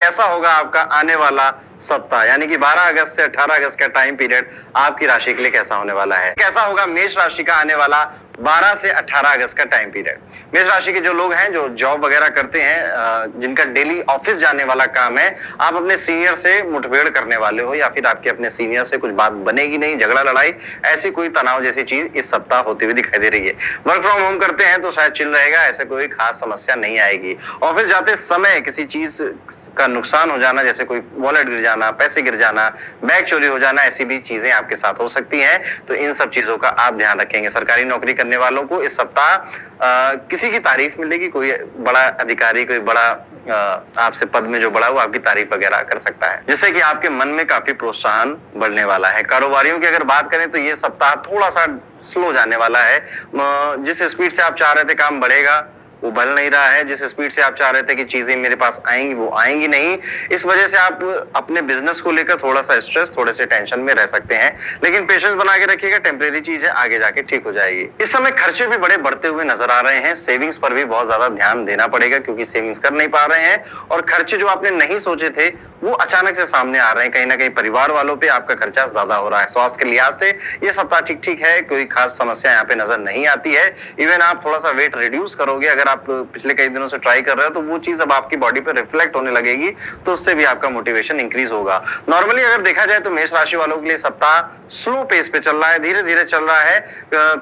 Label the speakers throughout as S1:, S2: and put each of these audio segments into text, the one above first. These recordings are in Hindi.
S1: कैसा होगा आपका आने वाला सप्ताह, यानी कि 12 अगस्त से 18 अगस्त का टाइम पीरियड आपकी राशि के लिए कैसा होने वाला है। कैसा होगा मेष राशि का आने वाला 12 से 18 अगस्त का टाइम पीरियड। मेष राशि के जो लोग हैं, जो जॉब वगैरह करते हैं, जिनका डेली ऑफिस जाने वाला काम है, आप अपने सीनियर से मुठभेड़ करने वाले हो या फिर आपके अपने सीनियर से कुछ बात बनेगी नहीं, झगड़ा लड़ाई ऐसी कोई तनाव जैसी चीज इस सप्ताह होती हुई दिखाई दे रही है। वर्क फ्रॉम होम करते हैं तो शायद चिल रहेगा, ऐसे कोई खास समस्या नहीं आएगी। ऑफिस जाते समय किसी चीज का नुकसान हो जाना, जैसे कोई वॉलेट गिर जाना, पैसे गिर जाना, बैग चोरी हो जाना, ऐसी भी चीजें आपके साथ हो सकती हैं, तो इन सब चीजों का आप ध्यान रखेंगे। सरकारी नौकरी करने वालों को इस सप्ताह किसी की तारीफ मिलेगी, कोई बड़ा अधिकारी, कोई बड़ा आपसे पद में जो बड़ा वो आपकी तारीफ वगैरह कर सकता है, जिससे कि आपके मन में काफी प्रोत्साहन बढ़ने वाला है। कारोबारियों की अगर बात करें तो ये सप्ताह थोड़ा सा स्लो जाने वाला है। जिस स्पीड से आप चाह रहे थे काम बढ़ेगा वो बढ़ नहीं रहा है, जिस स्पीड से आप चाह रहे थे कि चीजें मेरे पास आएंगी वो आएंगी नहीं। इस वजह से आप अपने बिजनेस को लेकर थोड़ा सा स्ट्रेस, थोड़े से टेंशन में रह सकते हैं, लेकिन पेशेंस बना के रखिएगा, टेम्परेरी चीज है, आगे जाके ठीक हो जाएगी। इस समय खर्चे भी बड़े बढ़ते हुए नजर आ रहे हैं, सेविंग्स पर भी बहुत ज्यादा ध्यान देना पड़ेगा, क्योंकि सेविंग्स कर नहीं पा रहे हैं और खर्चे जो आपने नहीं सोचे थे वो अचानक से सामने आ रहे हैं। कहीं ना कहीं परिवार वालों पे आपका खर्चा ज्यादा हो रहा है। स्वास्थ्य के लिहाज से ये सप्ताह ठीक ठीक है, कोई खास समस्या यहाँ पे नजर नहीं आती है। इवन आप थोड़ा सा वेट रिड्यूस करोगे, अगर आप पिछले कई दिनों से ट्राई कर रहे हो तो वो चीज अब आपकी बॉडी पे रिफ्लेक्ट होने लगेगी, तो उससे भी आपका मोटिवेशन इंक्रीज होगा। नॉर्मली अगर देखा जाए तो मेष राशि वालों के लिए सप्ताह स्लो पेस पे चल रहा है, धीरे धीरे चल रहा है।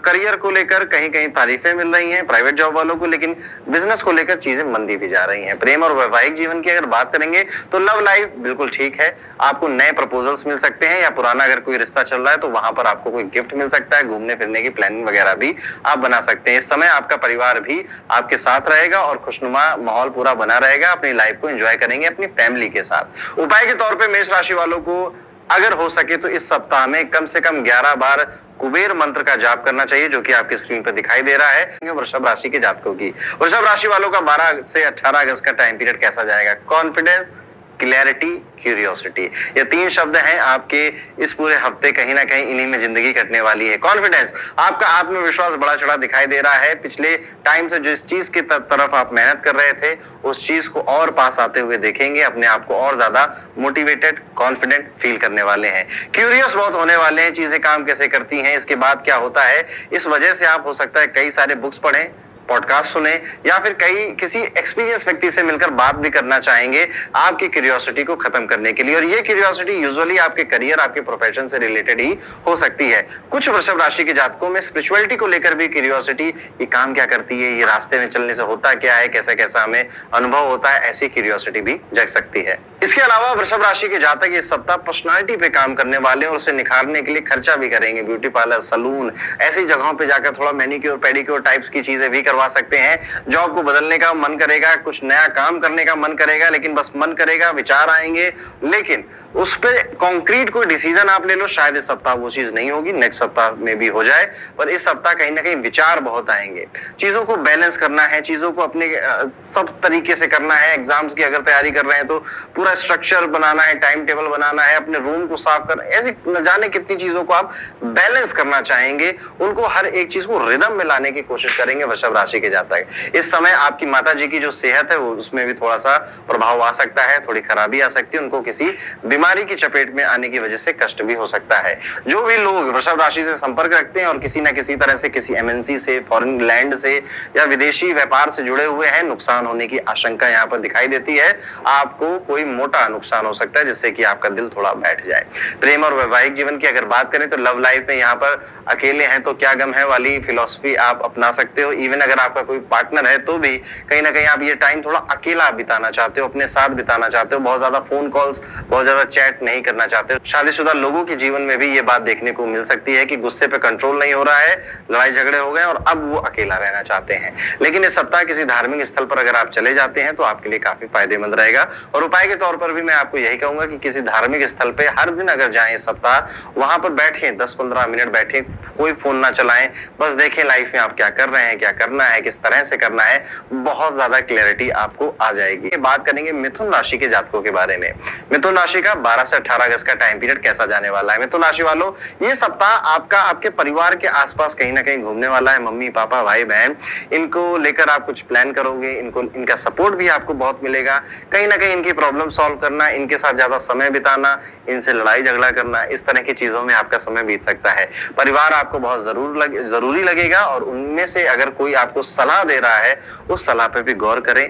S1: करियर को लेकर कहीं कहीं तारीफें मिल रही हैं प्राइवेट जॉब वालों को, लेकिन बिजनेस को लेकर चीजें मंदी भी जा रही हैं। प्रेम और वैवाहिक जीवन की अगर बात करेंगे तो लव लाइफ बिल्कुल ठीक है, आपको नए प्रपोजल्स मिल सकते हैं, या पुराना अगर कोई रिश्ता चल रहा है तो वहां पर आपको कोई गिफ्ट मिल सकता है, घूमने फिरने की प्लानिंग वगैरह भी आप बना सकते हैं। इस समय आपका परिवार भी आपके साथ रहेगा और खुशनुमा माहौल पूरा बना रहेगा, अपनी लाइफ को एंजॉय करेंगे अपनी फैमिली के साथ। उपाय के तौर पे मेष राशि वालों को अगर हो सके तो इस सप्ताह में कम से कम 11 बार कुबेर मंत्र का जाप करना चाहिए, जो कि आपकी स्क्रीन पर दिखाई दे रहा है। वृषभ राशि के जातकों की, वृषभ राशि वालों का 12 से 18 अगस्त का टाइम पीरियड कैसा जाएगा। कॉन्फिडेंस, क्लैरिटी, क्यूरियोसिटी, ये 3 शब्द हैं आपके इस पूरे हफ्ते, कहीं ना कहीं इन्हीं में जिंदगी कटने वाली है। कॉन्फिडेंस, आपका आत्मविश्वास बड़ा चढ़ा दिखाई दे रहा है। पिछले टाइम से जिस चीज की तरफ आप मेहनत कर रहे थे उस चीज को और पास आते हुए देखेंगे, अपने आप को और ज्यादा मोटिवेटेड, कॉन्फिडेंट फील करने वाले हैं। क्यूरियस बहुत होने वाले हैं, चीजें काम कैसे करती हैं, इसके बाद क्या होता है, इस वजह से आप हो सकता है कई सारे बुक्स पढ़ें, पॉडकास्ट सुने, या फिर किसी एक्सपीरियंस व्यक्ति से मिलकर बात भी करना चाहेंगे आपकी क्यूरियोसिटी को खत्म करने के लिए। और ये क्यूरियोसिटी यूजुअली आपके करियर, आपके प्रोफेशन से रिलेटेड ही हो सकती है। कुछ वृषभ राशि के जातकों में स्पिरिचुअलिटी को लेकर भी क्यूरियोसिटी, ये काम क्या करती है, ये रास्ते में चलने से होता क्या है, कैसा कैसा हमें अनुभव होता है, ऐसी क्यूरियोसिटी भी जग सकती है। इसके अलावा वृषभ राशि के जातक इस सप्ताह पर्सनालिटी पे काम करने वाले और उसे निखारने के लिए खर्चा भी करेंगे। ब्यूटी पार्लर, सलून, ऐसी जगहों पे जाकर थोड़ा मैनिक्योर, पेडिक्योर टाइप्स की चीजें भी करवा सकते हैं। जॉब को बदलने का मन करेगा, कुछ नया काम करने का मन करेगा, लेकिन बस मन करेगा, विचार आएंगे, लेकिन उस पर कॉन्क्रीट कोई डिसीजन आप ले लो, शायद इस सप्ताह वो चीज नहीं होगी, नेक्स्ट सप्ताह में भी हो जाए। पर इस सप्ताह कहीं ना कहीं विचार बहुत आएंगे, चीजों को बैलेंस करना है, चीजों को अपने सब तरीके से करना है। एग्जाम्स की अगर तैयारी कर रहे हैं तो पूरा स्ट्रक्चर बनाना है, टाइम टेबल बनाना है, अपने रूम को साफ करना, ऐसी न जाने कितनी चीजों को आप बैलेंस करना चाहेंगे, उनको हर एक चीज को रिदम में लाने की कोशिश करेंगे वृषभ राशि के जातक। इस समय आपकी माता जी की जो सेहत है वो उसमें भी थोड़ा सा प्रभाव आ सकता है, थोड़ी खराबी आ सकती है, उनको किसी बीमारी की चपेट में आने की वजह से कष्ट भी हो सकता है। जो भी लोग वृषभ राशि से संपर्क रखते हैं और किसी ना किसी तरह से किसी एमएनसी से, फॉरेन लैंड से या विदेशी व्यापार से जुड़े हुए हैं, नुकसान होने की आशंका यहाँ पर दिखाई देती है। आपको कोई मोटा नुकसान हो सकता है जिससे कि आपका दिल थोड़ा बैठ जाए। प्रेम और वैवाहिक जीवन की अगर बात करें तो लव लाइफ में यहाँ पर अकेले हैं तो क्या गम है वाली फिलॉसफी आप अपना सकते हो। इवन अगर आपका कोई पार्टनर है तो भी कहीं ना कहीं आप ये टाइम थोड़ा अकेला बिताना चाहते हो, अपने साथ बिताना चाहते हो, बहुत ज्यादा फोन कॉल्स, बहुत ज्यादा चैट नहीं करना चाहते हो। शादीशुदा लोगों के जीवन में भी ये बात देखने को मिल सकती है कि गुस्से पे कंट्रोल नहीं हो रहा है, लड़ाई झगड़े हो गए और अब वो अकेला रहना चाहते हैं। लेकिन इस सप्ताह किसी धार्मिक स्थल पर अगर आप चले जाते हैं तो आपके लिए काफी फायदेमंद रहेगा। और उपाय के तौर पर भी मैं आपको यही कहूंगा कि किसी धार्मिक स्थल पे हर दिन अगर जाएं इस सप्ताह, वहां पर बैठें, 10-15 मिनट बैठें, कोई फोन ना चलाएं, बस देखें लाइफ में आप क्या कर रहे हैं, क्या करना है, किस तरह से करना है, बहुत ज्यादा क्लैरिटी आपको आ जाएगी। बात करेंगे मिथुन राशि के जातकों के बारे में। मिथुन राशि का 12 से 18 अगस्त का टाइम पीरियड कैसा जाने वाला है। मिथुन राशि वालों, ये सप्ताह आपका आपके परिवार के आसपास कहीं ना कहीं घूमने वाला है। मम्मी पापा, भाई बहन, इनको लेकर आप कुछ प्लान करोगे, इनका सपोर्ट भी आपको बहुत मिलेगा। कहीं ना कहीं इनकी प्रॉब्लम सॉल्व सॉल्व करना, इनके साथ ज्यादा समय बिताना, इनसे लड़ाई झगड़ा करना, इस तरह की चीजों में आपका समय बीत सकता है। परिवार आपको बहुत जरूरी लगेगा और उनमें से अगर कोई आपको सलाह दे रहा है उस सलाह पे भी गौर करें,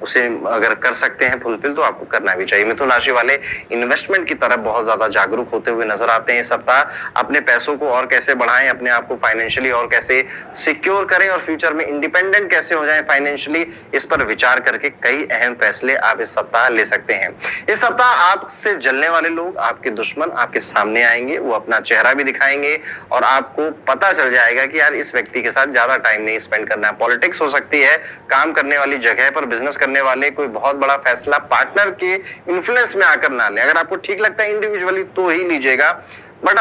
S1: उसे अगर कर सकते हैं फुलफिल तो आपको करना भी चाहिए। मिथुन राशि वाले इन्वेस्टमेंट की तरफ बहुत ज्यादा जागरूक होते हुए नजर आते हैं इस सप्ताह। अपने पैसों को और कैसे बढ़ाएं, अपने आप को फाइनेंशियली और कैसे सिक्योर करें और फ्यूचर में इंडिपेंडेंट कैसे हो जाएं फाइनेंशियली, इस पर विचार करके कई अहम फैसले आप इस सप्ताह ले सकते हैं। इस सप्ताह आपसे जलने वाले लोग, आपके दुश्मन आपके सामने आएंगे, वो अपना चेहरा भी दिखाएंगे और आपको पता चल जाएगा कि यार इस व्यक्ति के साथ ज्यादा टाइम नहीं स्पेंड करना है। पॉलिटिक्स हो सकती है, काम करने वाली जगह पर बिजनेस करने वाले कोई बहुत बड़ा फैसला पार्टनर के इन्फ्लुएंस में आकर ना ले। अगर आपको ठीक लगता है इंडिविजुअली तो ही लीजिएगा, बट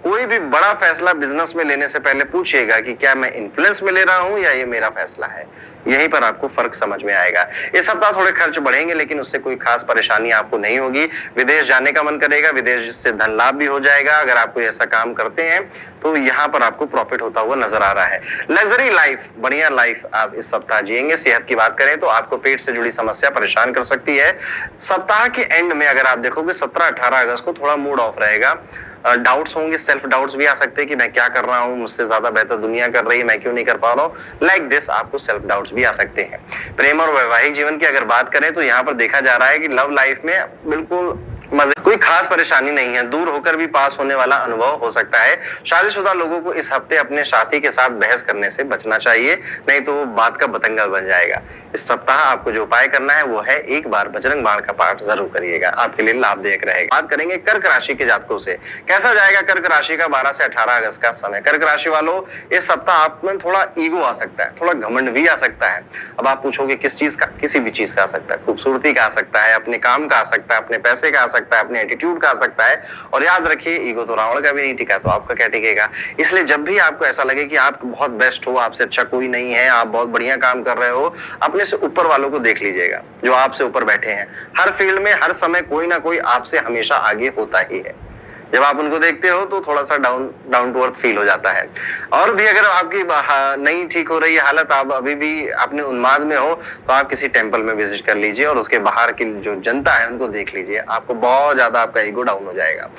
S1: कोई भी बड़ा फैसला बिजनेस में लेने से पहले पूछिएगा कि क्या मैं इन्फ्लुएंस में ले रहा हूं या ये मेरा फैसला है। यहीं पर आपको फर्क समझ में आएगा। इस सप्ताह थोड़े खर्च बढ़ेंगे लेकिन उससे कोई खास परेशानी आपको नहीं होगी। विदेश जाने का मन करेगा, विदेश से धन लाभ भी हो जाएगा। अगर आप कोई ऐसा काम करते हैं तो यहाँ पर आपको प्रॉफिट होता हुआ नजर आ रहा है। लग्जरी लाइफ, बढ़िया लाइफ आप इस सप्ताह जिएंगे। सेहत की बात करें तो आपको पेट से जुड़ी समस्या परेशान कर सकती है। सप्ताह के एंड में अगर आप देखोगे 17-18 अगस्त को थोड़ा मूड ऑफ रहेगा। डाउट्स होंगे, सेल्फ डाउट्स भी आ सकते हैं कि मैं क्या कर रहा हूँ, मुझसे ज्यादा बेहतर दुनिया कर रही है, मैं क्यों नहीं कर पा रहा हूँ। लाइक दिस आपको सेल्फ डाउट्स भी आ सकते हैं। प्रेम और वैवाहिक जीवन की अगर बात करें तो यहाँ पर देखा जा रहा है कि लव लाइफ में बिल्कुल मजे, कोई खास परेशानी नहीं है। दूर होकर भी पास होने वाला अनुभव हो सकता है। शादीशुदा लोगों को इस हफ्ते अपने साथी के साथ बहस करने से बचना चाहिए, नहीं तो वो बात का बतंगड़ बन जाएगा। इस सप्ताह आपको जो उपाय करना है वो है एक बार बजरंग बाण का पाठ जरूर करिएगा, आपके लिए लाभदायक रहेगा। बात करेंगे कर्क राशि के जातकों से, कैसा जाएगा कर्क राशि का 12 से 18 अगस्त का समय। कर्क राशि वालों, इस सप्ताह आप में थोड़ा ईगो आ सकता है, थोड़ा घमंड भी आ सकता है। अब आप पूछोगे किस चीज का, किसी भी चीज का आ सकता है। खूबसूरती का आ सकता है, अपने काम का आ सकता है, अपने पैसे का आ सकता है, अपने एटीट्यूड का आ सकता है। और याद रखिए ईगो तो रावण का भी नहीं टिका तो आपका क्या टिकेगा। इसलिए जब भी आपको ऐसा लगे कि आप बहुत बेस्ट हो, आपसे अच्छा कोई नहीं है, आप बहुत बढ़िया काम कर रहे हो, अपने से ऊपर वालों को देख लीजिएगा जो आपसे ऊपर बैठे हैं। हर फील्ड में हर समय कोई ना कोई आपसे हमेशा आगे होता ही है। जब आप उनको देखते हो तो थोड़ा सा डाउन टू अर्थ फील हो जाता है। और भी अगर आपकी नहीं ठीक हो रही है हालत, आप अभी भी अपने उन्माद में हो, तो आप किसी टेंपल में विजिट कर लीजिए और उसके बाहर की जो जनता है उनको देख लीजिए। आपको बहुत ज्यादा आपका ईगो डाउन हो जाएगा।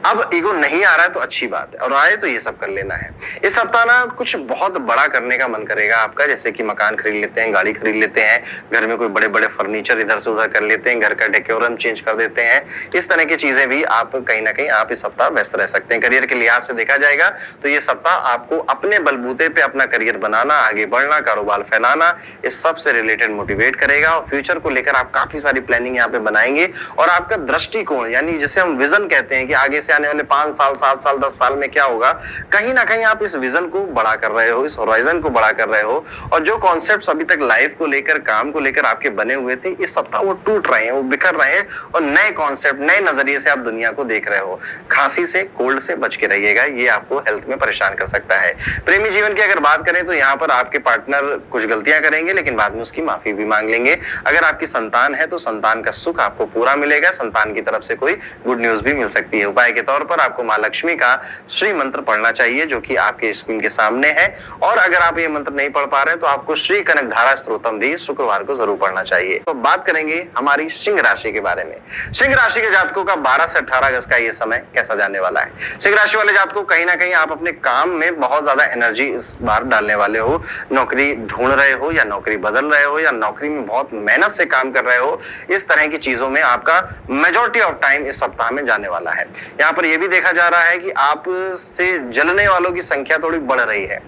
S1: अब ईगो नहीं आ रहा है तो अच्छी बात है, और आए तो ये सब कर लेना है। इस सप्ताह ना कुछ बहुत बड़ा करने का मन करेगा आपका, जैसे कि मकान खरीद लेते हैं, गाड़ी खरीद लेते हैं, घर में कोई बड़े बड़े फर्नीचर इधर से उधर कर लेते हैं, घर का डेकोरम चेंज कर देते हैं। इस तरह की चीजें भी आप कहीं ना कहीं आप इस सप्ताह व्यस्त रह सकते हैं। करियर के लिहाज से देखा जाएगा तो ये सप्ताह आपको अपने बलबूते पे अपना करियर बनाना, आगे बढ़ना, कारोबार फैलाना, इस सब से रिलेटेड मोटिवेट करेगा। और फ्यूचर को लेकर आप काफी सारी प्लानिंग यहाँ पे बनाएंगे और आपका दृष्टिकोण, यानी जिसे हम विजन कहते हैं कि आगे से आने वाले 5 साल 7 साल 10 साल में क्या होगा, कहीं ना कहीं आप इस विजन को बड़ा कर रहे हो, इस होराइजन को बड़ा कर रहे हो। और जो कॉन्सेप्ट्स अभी तक लाइफ को लेकर, काम को लेकर आपके बने हुए थे, इस सप्ताह वो टूट रहे हैं, वो बिखर रहे हैं और नए कॉन्सेप्ट, नए नजरिए से आप दुनिया को देख रहे हो। खांसी से, कोल्ड से बच के रहिएगा, ये आपको हेल्थ में परेशान कर सकता है। प्रेमी जीवन की अगर बात करें तो यहाँ पर आपके पार्टनर कुछ गलतियां करेंगे लेकिन बाद में उसकी माफी भी मांग लेंगे। अगर आपकी संतान है तो संतान का सुख आपको पूरा मिलेगा, संतान की तरफ से कोई गुड न्यूज भी मिल सकती है। उपाय के तौर पर आपको मां लक्ष्मी का श्री मंत्र पढ़ना चाहिए जो कि आपके स्क्रीन के सामने है। और अगर आप ये मंत्र नहीं पढ़ पा रहे तो आपको श्री कनक धारा स्तोत्रम भी शुक्रवार को जरूर पढ़ना चाहिए। तो बात करेंगे हमारी सिंह राशि के बारे में। सिंह राशि के जातकों का 12 से 18 अगस्त का ये समय कैसा जाने वाला है। सिंह राशि वाले जातकों, कहीं ना कहीं आप अपने काम में बहुत ज्यादा एनर्जी इस बार डालने वाले हो। नौकरी ढूंढ रहे हो या नौकरी बदल रहे हो या नौकरी में बहुत मेहनत से काम कर रहे हो, इस तरह की चीजों में आपका मेजॉरिटी ऑफ टाइम इस सप्ताह में जाने वाला है। यहाँ पर यह भी देखा जा रहा है कि आप से जलने वालों की संख्या थोड़ी बढ़ रही है।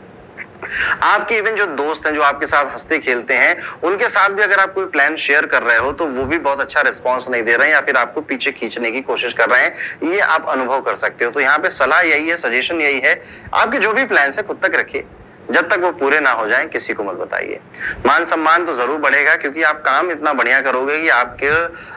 S1: आपके इवन जो दोस्त हैं, जो आपके साथ हंसते खेलते हैं, उनके साथ भी अगर आप कोई प्लान शेयर कर रहे हो तो वो भी बहुत अच्छा रिस्पांस नहीं दे रहे हैं या फिर आपको पीछे खींचने की कोशिश कर रहे हैं। ये आप अनुभव कर सकते हो। तो यहाँ पे सलाह यही है, सजेशन यही है, आपके जो भी प्लान है खुद तक रखिए, जब तक वो पूरे ना हो जाएं किसी को मत बताइए। मान सम्मान तो जरूर बढ़ेगा क्योंकि आप काम इतना बढ़िया करोगे कि आपके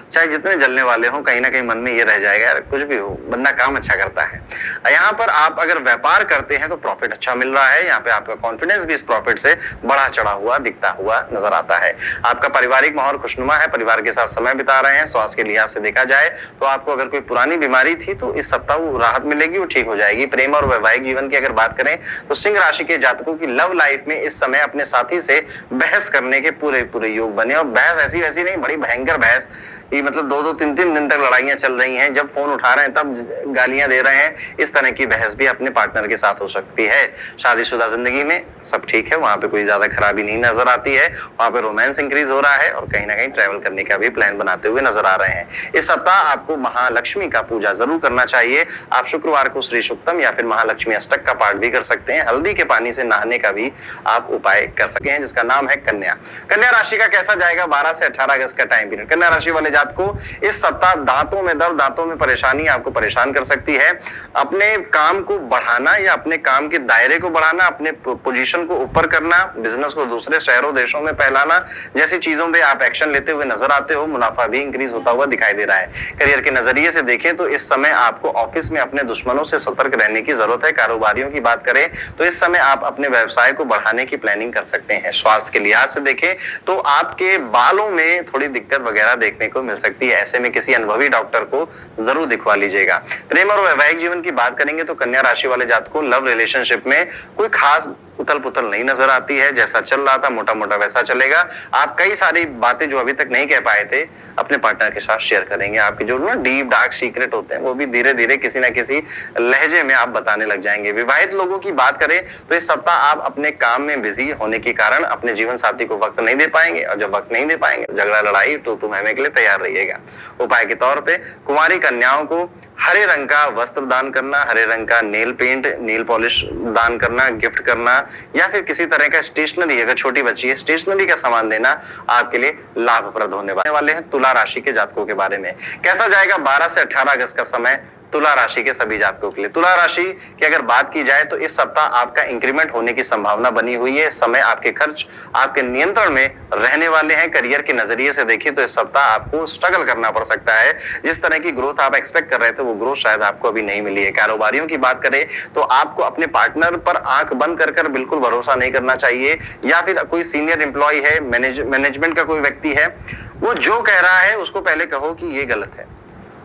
S1: चाहे जितने जलने वाले हो कहीं ना कहीं मन में ये रह जाएगा यार कुछ भी हो बंदा काम अच्छा करता है। यहाँ पर आप अगर व्यापार करते हैं तो प्रॉफिट अच्छा मिल रहा है। यहाँ पे आपका कॉन्फिडेंस भी इस प्रॉफिट से बढ़ा चढ़ा हुआ दिखता हुआ नजर आता है। आपका पारिवारिक माहौल खुशनुमा है, परिवार के साथ समय बिता रहे हैं। स्वास्थ्य के लिहाज से देखा जाए तो आपको अगर कोई पुरानी बीमारी थी तो इस सप्ताह वो राहत मिलेगी, वो ठीक हो जाएगी। प्रेम और वैवाहिक जीवन की अगर बात करें तो सिंह राशि के जातकों की लव लाइफ में इस समय अपने साथी से बहस करने के पूरे योग बने। और बहस ऐसी वैसी नहीं, बड़ी भयंकर बहस, कि मतलब 2-2 3-3 दिन तक लड़ाइयां चल रही हैं, जब फोन उठा रहे हैं तब गालियां दे रहे हैं, इस तरह की बहस भी अपने पार्टनर के साथ हो सकती है। शादीशुदा जिंदगी में सब ठीक है, वहां पे कोई ज्यादा खराबी नहीं नजर आती है, वहां पे रोमांस इंक्रीज हो रहा है और कहीं ना कहीं ट्रैवल करने का भी प्लान बनाते हुए नजर आ रहे हैं। इस सप्ताह आपको महालक्ष्मी का पूजा जरूर करना चाहिए। आप शुक्रवार को श्री शुक्तम या फिर महालक्ष्मी अष्टक का पाठ भी कर सकते हैं। हल्दी के पानी से नहाने का भी आप उपाय कर सकते हैं, जिसका नाम है कन्या। कन्या राशि का कैसा जाएगा 12 से 18 अगस्त का टाइम पीरियड। कन्या राशि वाले जात को इस सप्ताह दांतों में दर्द, दांतों में परेशानी आपको परेशान कर सकती है। अपने काम को बढ़ाना या अपने काम के दायरे को बढ़ाना, अपने पोजीशन को ऊपर करना, बिजनेस को दूसरे शहरों देशों में फैलाना जैसी चीजों पे आप एक्शन लेते हुए नजर आते हो। मुनाफा भी इंक्रीज होता हुआ दिखाई दे रहा है। करियर के नजरिए से देखें तो इस समय आपको ऑफिस में अपने दुश्मनों से सतर्क रहने की जरूरत है। कारोबारियों की बात करें तो इस समय आप अपने व्यवसाय को बढ़ाने की प्लानिंग कर सकते हैं। स्वास्थ्य के लिहाज से देखें तो आपके बालों में थोड़ी दिक्कत वगैरह देखने को मिल सकती है। ऐसे में किसी अनुभवी डॉक्टर को जरूर दिखवा लीजिएगा। प्रेम और वैवाहिक जीवन की बात करेंगे तो कन्या राशि वाले जात को लव रिलेशनशिप में कोई खास उथल पुथल नहीं नजर आती है। जैसा चल रहा था मोटा मोटा वैसा चलेगा। आप कई सारी बातें जो अभी तक नहीं कह पाए थे अपने पार्टनर के साथ शेयर करेंगे। आपके जो ना डीप डार्क सीक्रेट होते हैं वो भी धीरे धीरे किसी ना किसी लहजे में आप बताने लग जाएंगे। विवाहित लोगों की बात करें तो इस सप्ताह आप अपने काम में बिजी होने के कारण अपने जीवन साथी को वक्त नहीं दे पाएंगे, और जब वक्त नहीं दे पाएंगे झगड़ा लड़ाई तो तुम हमें के लिए तैयार रहिएगा। उपाय के तौर पे कुंवारी कन्याओं को हरे रंग का वस्त्र दान करना, हरे रंग का नेल पेंट, नेल पॉलिश दान करना, गिफ्ट करना, या फिर किसी तरह का स्टेशनरी, अगर छोटी बच्ची है स्टेशनरी का सामान देना आपके लिए लाभप्रद होने वाले हैं। तुला राशि के जातकों के बारे में कैसा जाएगा 12 से 18 अगस्त का समय तुला राशि के सभी जातकों के लिए। तुला राशि की अगर बात की जाए तो इस सप्ताह आपका इंक्रीमेंट होने की संभावना बनी हुई है। इस समय आपके खर्च आपके नियंत्रण में रहने वाले हैं। करियर के नजरिए से देखें तो इस सप्ताह आपको स्ट्रगल करना पड़ सकता है। जिस तरह की ग्रोथ आप एक्सपेक्ट कर रहे थे वो ग्रोथ शायद आपको अभी नहीं मिली है। कारोबारियों की बात करें तो आपको अपने पार्टनर पर आंख बंद कर बिल्कुल भरोसा नहीं करना चाहिए, या फिर कोई सीनियर एम्प्लॉय है, मैनेजमेंट का कोई व्यक्ति है, वो जो कह रहा है उसको पहले कहो कि ये गलत है,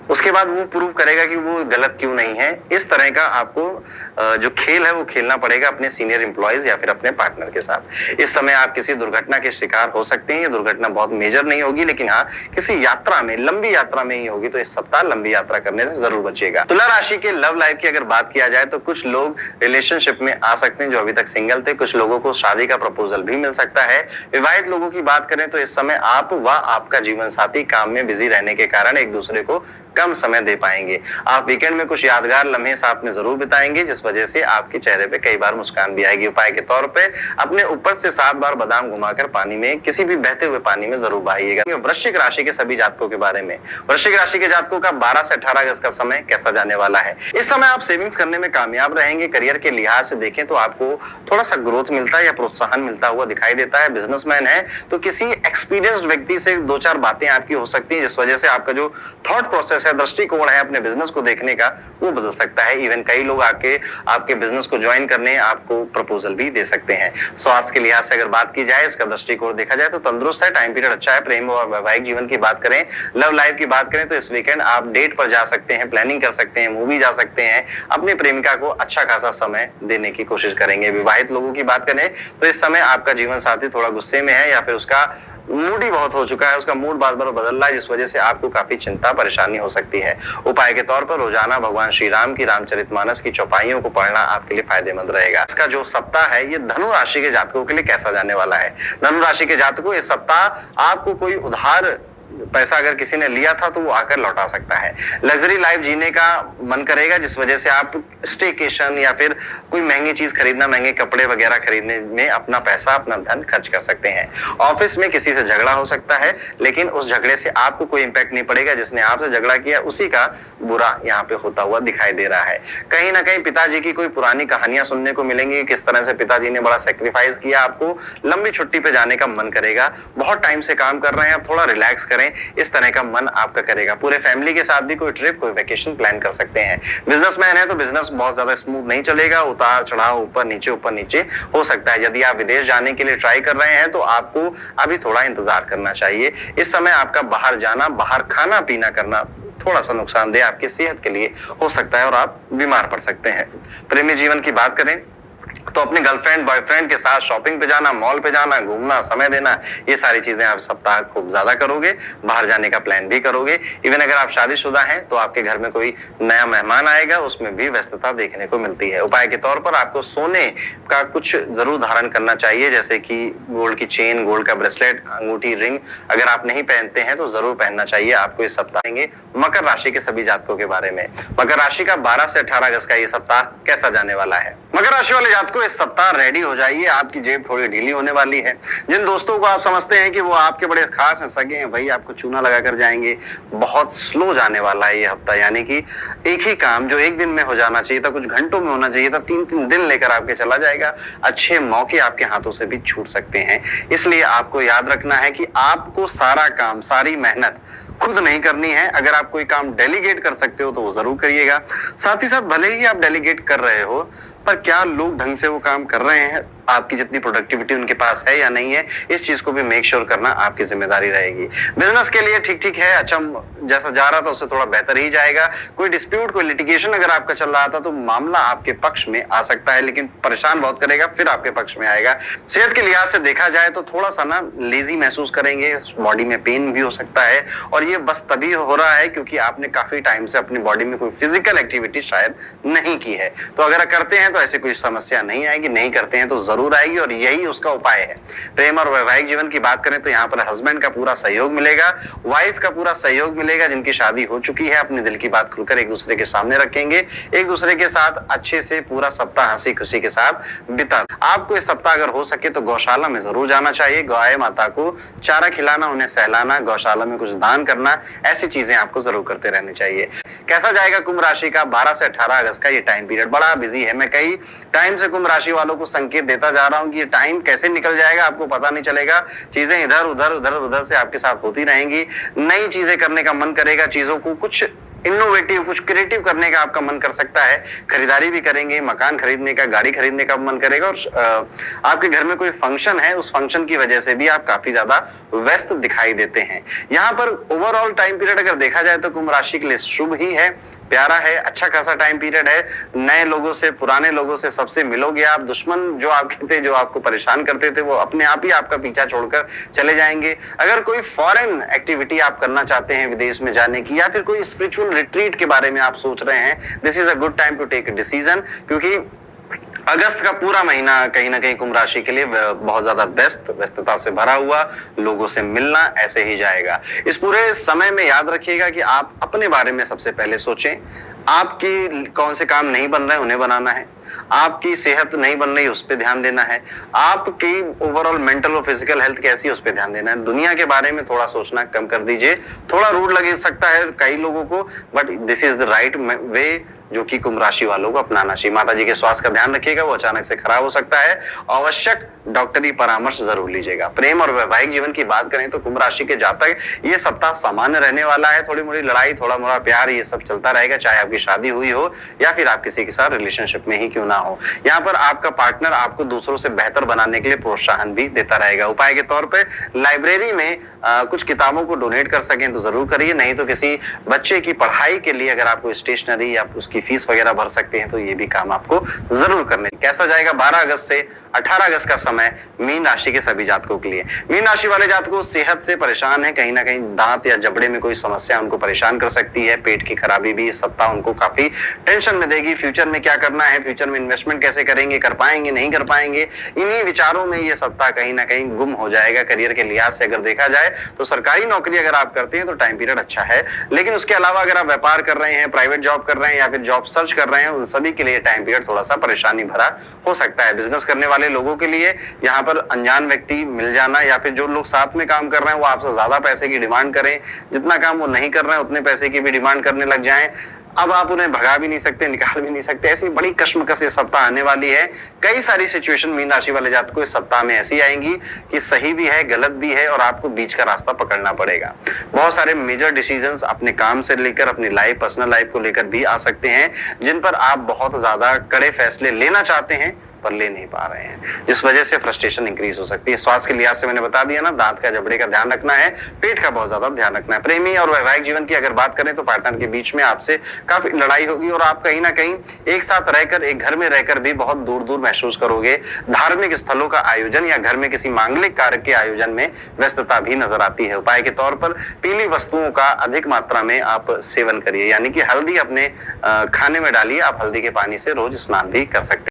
S1: उसके बाद वो प्रूव करेगा कि वो गलत क्यों नहीं है। इस तरह का आपको जो खेल है वो खेलना पड़ेगा अपने सीनियर एम्प्लॉयज या फिर अपने पार्टनर के साथ। इस समय आप किसी दुर्घटना के शिकार हो सकते हैं। ये दुर्घटना बहुत मेजर नहीं होगी, लेकिन हाँ किसी यात्रा में, लंबी यात्रा में ही होगी, तो इस सप्ताह लंबी यात्रा करने से जरूर बचिएगा। तुला राशि के लव लाइफ की अगर बात किया जाए तो कुछ लोग रिलेशनशिप में आ सकते हैं जो अभी तक सिंगल थे। कुछ लोगों को शादी का प्रपोजल भी मिल सकता है। विवाहित लोगों की बात करें तो इस समय आप व आपका जीवन साथी काम में बिजी रहने के कारण एक दूसरे को कम समय दे पाएंगे। आप वीकेंड में कुछ यादगार लम्हे साथ में जरूर बिताएंगे, जिस वजह से आपके चेहरे पे कई बार मुस्कान भी आएगी। उपाय के तौर पे अपने ऊपर से 7 बार बादाम घुमाकर पानी में, किसी भी बहते हुए पानी में जरूर बहाइएगा। वृश्चिक राशि के सभी जातकों के बारे में, वृश्चिक राशि के जातकों का 12 से 18 अगस्त का समय कैसा जाने वाला है। इस समय आप सेविंग्स करने में कामयाब रहेंगे। करियर के लिहाज से देखें तो आपको थोड़ा सा ग्रोथ मिलता है या प्रोत्साहन मिलता हुआ दिखाई देता है। बिजनेसमैन है तो किसी एक्सपीरियंस्ड व्यक्ति से 2-4 बातें आपकी हो सकती है, जिस वजह से आपका जो थॉट प्रोसेस है, दृष्टिकोण है अपने बिजनेस को देखने का, वो बदल सकता है। इवन कई लोग आके आपके बिजनेस को ज्वाइन करने आपको प्रपोजल भी दे सकते हैं। स्वास्थ्य के लिहाज से अगर बात की जाए, इसका दृष्टिकोण देखा जाए तो तंदुरुस्त है, टाइम पीरियड अच्छा है। प्रेम और वैवाहिक जीवन की बात करें, लव लाइफ की बात करें तो इस वीकेंड आप डेट पर जा सकते हैं, प्लानिंग कर सकते हैं, मूवी जा सकते हैं, अपनी प्रेमिका को अच्छा खासा समय देने की कोशिश करेंगे। विवाहित लोगों की बात करें तो इस समय आपका जीवन साथी थोड़ा गुस्से में है या फिर उसका मूड ही बहुत हो चुका है, उसका मूड बार बार बदल रहा है, जिस वजह से आपको काफी चिंता परेशानी हो सकती है। उपाय के तौर पर रोजाना भगवान श्री राम की रामचरितमानस की चौपाइयों को पढ़ना आपके लिए फायदेमंद रहेगा। इसका जो सप्ताह है ये धनु राशि के जातकों के लिए कैसा जाने वाला है। धनु राशि के जातकों इस सप्ताह आपको कोई उधार पैसा अगर किसी ने लिया था तो वो आकर लौटा सकता है। लग्जरी लाइफ जीने का मन करेगा, जिस वजह से आप स्टेकेशन या फिर कोई महंगी चीज खरीदना, महंगे कपड़े वगैरह खरीदने में अपना पैसा, अपना धन खर्च कर सकते हैं। ऑफिस में किसी से झगड़ा हो सकता है, लेकिन उस झगड़े से आपको कोई इंपैक्ट नहीं पड़ेगा। जिसने आपसे झगड़ा किया उसी का बुरा यहाँ पे होता हुआ दिखाई दे रहा है। कहीं ना कहीं पिताजी की कोई पुरानी कहानियां सुनने को मिलेंगी, किस तरह से पिताजी ने बड़ा सेक्रीफाइस किया। आपको लंबी छुट्टी पे जाने का मन करेगा, बहुत टाइम से काम कर रहे हैं, आप थोड़ा रिलैक्स करें, इस तरह का मन आपका करेगा। पूरे फैमिली के साथ भी कोई ट्रिप, कोई वेकेशन प्लान कर सकते हैं। बिजनेसमैन है तो बिजनेस बहुत ज्यादा स्मूथ नहीं चलेगा, उतार चढ़ाव, ऊपर नीचे हो सकता है। यदि आप विदेश जाने के लिए ट्राई कर रहे हैं तो आपको अभी थोड़ा इंतजार करना चाहिए। इस समय आपका बाहर जाना, बाहर खाना पीना करना थोड़ा सा नुकसानदेह आपकी सेहत के लिए हो सकता है और आप बीमार पड़ सकते हैं। प्रेमी जीवन की बात करें तो अपने गर्लफ्रेंड बॉयफ्रेंड के साथ शॉपिंग पे जाना, मॉल पे जाना, घूमना, समय देना, ये सारी चीजें आप सप्ताह खूब ज्यादा करोगे। बाहर जाने का प्लान भी करोगे। इवन अगर आप शादीशुदा हैं तो आपके घर में कोई नया मेहमान आएगा, उसमें भी व्यस्तता देखने को मिलती है। उपाय के तौर पर आपको सोने का कुछ जरूर धारण करना चाहिए, जैसे कि गोल्ड की चेन, गोल्ड का ब्रेसलेट, अंगूठी, रिंग अगर आप नहीं पहनते हैं तो जरूर पहनना चाहिए आपको इस सप्ताह। मकर राशि के सभी जातकों के बारे में। मकर राशि का 12 से 18 अगस्त का ये सप्ताह कैसा जाने वाला है? मकर राशि वाले जातकों इस सप्ताह रेडी हो जाइए, आपकी जेब थोड़ी ढीली होने वाली है। जिन दोस्तों को आप समझते हैं कि वो आपके बड़े खास हैं, सगे हैं, वही आपको चूना लगा कर जाएंगे। बहुत स्लो जाने वाला है ये हफ्ता, यानी कि एक ही काम जो एक दिन में हो जाना चाहिए था, कुछ घंटों में होना चाहिए था, 3-3 दिन लेकर आपके चला जाएगा। अच्छे मौके आपके हाथों से भी छूट सकते हैं। इसलिए आपको याद रखना है कि आपको सारा काम, सारी मेहनत खुद नहीं करनी है। अगर आप कोई काम डेलीगेट कर सकते हो तो वो जरूर करिएगा। साथ ही साथ भले ही आप डेलीगेट कर रहे हो, पर क्या लोग ढंग से वो काम कर रहे हैं, आपकी जितनी प्रोडक्टिविटी उनके पास है या नहीं है, इस चीज को भी मेक श्योर करना आपकी जिम्मेदारी रहेगी। बिजनेस के लिए ठीक ठीक है, अच्छा जैसा जा रहा था उससे थोड़ा बेहतर ही जाएगा। कोई डिस्प्यूट, कोई लिटिगेशन अगर आपका चल रहा था तो मामला आपके पक्ष में आ सकता है, लेकिन परेशान बहुत करेगा, फिर आपके पक्ष में आएगा। सेहत के लिहाज से देखा जाए तो थोड़ा सा ना लेजी महसूस करेंगे, बॉडी में पेन भी हो सकता है, और ये बस तभी हो रहा है क्योंकि आपने काफी टाइम से अपनी बॉडी में कोई फिजिकल एक्टिविटी शायद नहीं की है। तो अगर करते हैं तो ऐसी कोई समस्या नहीं आएगी, नहीं करते हैं तो जरूर आएगी, और यही उसका उपाय है। प्रेम और वैवाहिक जीवन की बात करें तो यहाँ पर हस्बैंड का पूरा सहयोग मिलेगा, वाइफ का पूरा सहयोग मिलेगा। जिनकी शादी हो चुकी है अपने दिल की बात खुलकर एक दूसरे के सामने रखेंगे, एक दूसरे के साथ अच्छे से पूरा सप्ताह हंसी खुशी के साथ बिता। आपको इस सप्ताह अगर हो सके तो गौशाला में जरूर जाना चाहिए, गाय माता को चारा खिलाना, उन्हें सहलाना, गौशाला में कुछ दान करना, ऐसी चीजें आपको जरूर करते रहने चाहिए। कैसा जाएगा कुंभ राशि का 12 से 18 अगस्त का ये टाइम पीरियड? बड़ा बिजी है। मैं कई टाइम से कुंभ राशि वालों को संकेत देता जा रहा हूं कि ये टाइम कैसे निकल जाएगा आपको पता नहीं चलेगा। चीजें इधर उधर से आपके साथ होती रहेंगी। नई चीजें करने का मन करेगा, चीजों को कुछ इनोवेटिव, कुछ क्रिएटिव करने का आपका मन कर सकता है। खरीदारी भी करेंगे, मकान खरीदने का, गाड़ी खरीदने का मन करेगा, और आपके घर में कोई फंक्शन है, उस फंक्शन की वजह से भी आप काफी ज्यादा व्यस्त दिखाई देते हैं। यहाँ पर ओवरऑल टाइम पीरियड अगर देखा जाए तो कुंभ राशि के लिए शुभ ही है, प्यारा है, अच्छा खासा टाइम पीरियड है। नए लोगों से, पुराने लोगों से सबसे मिलोगे आप। दुश्मन जो आपके थे, जो आपको परेशान करते थे, वो अपने आप ही आपका पीछा छोड़कर चले जाएंगे। अगर कोई फॉरेन एक्टिविटी आप करना चाहते हैं, विदेश में जाने की, या फिर कोई स्पिरिचुअल रिट्रीट के बारे में आप सोच रहे हैं, this is a good time to take a decision, क्योंकि अगस्त का पूरा महीना कहीं ना कहीं कुंभ राशि के लिए बहुत ज्यादा व्यस्तता से भरा हुआ, लोगों से मिलना ऐसे ही जाएगा। इस पूरे समय में याद रखिएगा कि आप अपने बारे में सबसे पहले सोचें। आपकी कौन से काम नहीं बन रहे उन्हें बनाना है, आपकी सेहत नहीं बन रही उस पर ध्यान देना है, आपकी ओवरऑल मेंटल और फिजिकल हेल्थ कैसी है उस पर ध्यान देना है। दुनिया के बारे में थोड़ा सोचना कम कर दीजिए। थोड़ा रूड लग सकता है कई लोगों को, but this is the right way जो कि कुंभ राशि वालों को अपनाना चाहिए। माता जी के स्वास्थ्य का ध्यान रखिएगा, वो अचानक से खराब हो सकता है, आवश्यक डॉक्टरी परामर्श जरूर लीजिएगा। प्रेम और वैवाहिक जीवन की बात करें तो कुंभ राशि के जातक ये सप्ताह सामान्य रहने वाला है। थोड़ी मोड़ी लड़ाई, थोड़ा मोड़ा प्यार, ये सब चलता रहेगा, चाहे आपकी शादी हुई हो या फिर आप किसी के साथ रिलेशनशिप में ही क्यों ना हो। यहाँ पर आपका पार्टनर आपको दूसरों से बेहतर बनाने के लिए प्रोत्साहन भी देता रहेगा। उपाय के तौर पर लाइब्रेरी में कुछ किताबों को डोनेट कर सकें तो जरूर करिए, नहीं तो किसी बच्चे की पढ़ाई के लिए अगर आपको स्टेशनरी या उसकी फीस वगैरह भर सकते हैं तो ये भी काम आपको जरूर करने। कैसा जाएगा 12 अगस्त से 18 अगस्त का समय मीन राशि के सभी जातकों के लिए? मीन राशि वाले जातकों सेहत से परेशान है, कहीं ना कहीं दांत या जबड़े में कोई समस्या उनको परेशान कर सकती है। पेट की खराबी भी इस सप्ताह उनको काफी टेंशन में देगी। फ्यूचर में क्या करना है, फ्यूचर में इन्वेस्टमेंट कैसे करेंगे, कर पाएंगे नहीं कर पाएंगे, इन्हीं विचारों में ये सप्ताह कहीं ना कहीं गुम हो जाएगा। करियर के लिहाज से अगर देखा जाए तो सरकारी नौकरी अगर आप करते हैं तो टाइम पीरियड अच्छा है, लेकिन उसके अलावा अगर आप व्यापार कर रहे हैं, प्राइवेट जॉब कर रहे हैं या फिर जॉब सर्च कर रहे हैं, उन सभी के लिए टाइम पीरियड थोड़ा सा परेशानी भरा हो सकता है। बिजनेस करने वाले लोगों के लिए यहाँ पर अनजान व्यक्ति मिल जाना, या फिर जो लोग साथ में काम कर रहे हैं वो आपसे ज्यादा पैसे की डिमांड करें, जितना काम वो नहीं कर रहे हैं उतने पैसे की भी डिमांड करने लग जाएं। अब आप उन्हें भगा भी नहीं सकते, निकाल भी नहीं सकते। ऐसी बड़ी कश्मकश ये सप्ताह आने वाली है। कई सारी सिचुएशन मीन राशि वाले जातकों को इस सप्ताह में ऐसी आएंगी कि सही भी है, गलत भी है, और आपको बीच का रास्ता पकड़ना पड़ेगा। बहुत सारे मेजर डिसीजंस अपने काम से लेकर अपनी लाइफ, पर्सनल लाइफ को लेकर भी आ सकते हैं, जिन पर आप बहुत ज्यादा कड़े फैसले लेना चाहते हैं पर ले नहीं पा रहे हैं, जिस वजह से फ्रस्ट्रेशन इंक्रीज हो सकती है। स्वास्थ्य के लिहाज से मैंने बता दिया ना, दांत का, जबड़े का ध्यान रखना है, पेट का बहुत ज्यादा ध्यान रखना है। प्रेमी और वैवाहिक जीवन की अगर बात करें तो पार्टनर के बीच में आपसे काफी लड़ाई होगी और आप कहीं ना कहीं एक साथ रहकर, एक घर में रहकर भी बहुत दूर दूर महसूस करोगे। धार्मिक स्थलों का आयोजन या घर में किसी मांगलिक कार्य के आयोजन में व्यस्तता भी नजर आती है। उपाय के तौर पर पीली वस्तुओं का अधिक मात्रा में आप सेवन करिए, यानी कि हल्दी अपने खाने में डालिए। आप हल्दी के पानी से रोज स्नान भी कर सकते हैं।